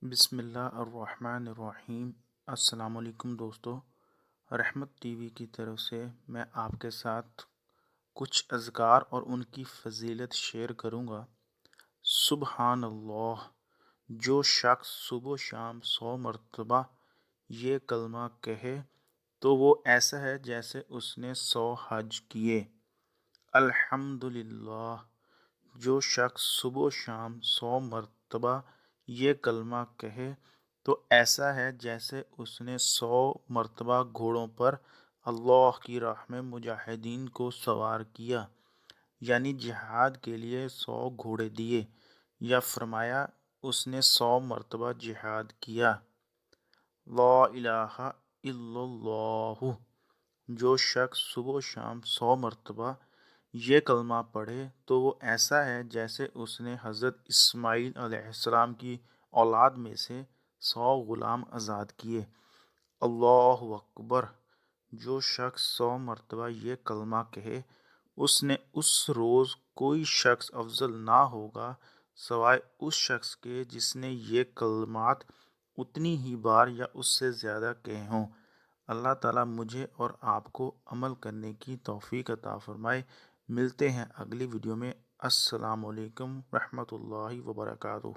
بسم اللہ الرحمن الرحیم۔ السلام علیکم دوستو، رحمت ٹی وی کی طرف سے میں آپ کے ساتھ کچھ اذکار اور ان کی فضیلت شیئر کروں گا۔ سبحان اللہ، جو شخص صبح و شام 100 مرتبہ یہ کلمہ کہے تو وہ ایسا ہے جیسے اس نے 100 حج کیے۔ الحمدللہ، جو شخص صبح و شام 100 مرتبہ یہ کلمہ کہے تو ایسا ہے جیسے اس نے 100 مرتبہ گھوڑوں پر اللہ کی راہ میں مجاہدین کو سوار کیا، یعنی جہاد کے لیے 100 گھوڑے دیے، یا فرمایا اس نے 100 مرتبہ جہاد کیا۔ لا الہ الا اللہ، جو شخص صبح و شام 100 مرتبہ یہ کلمہ پڑھے تو وہ ایسا ہے جیسے اس نے حضرت اسماعیل علیہ السلام کی اولاد میں سے 100 غلام آزاد کیے۔ اللہ اکبر، جو شخص 100 مرتبہ یہ کلمہ کہے اس نے اس روز کوئی شخص افضل نہ ہوگا سوائے اس شخص کے جس نے یہ کلمات اتنی ہی بار یا اس سے زیادہ کہے ہوں۔ اللہ تعالیٰ مجھے اور آپ کو عمل کرنے کی توفیق عطا فرمائے۔ ملتے ہیں اگلی ویڈیو میں۔ السلام علیکم ورحمۃ اللہ وبرکاتہ۔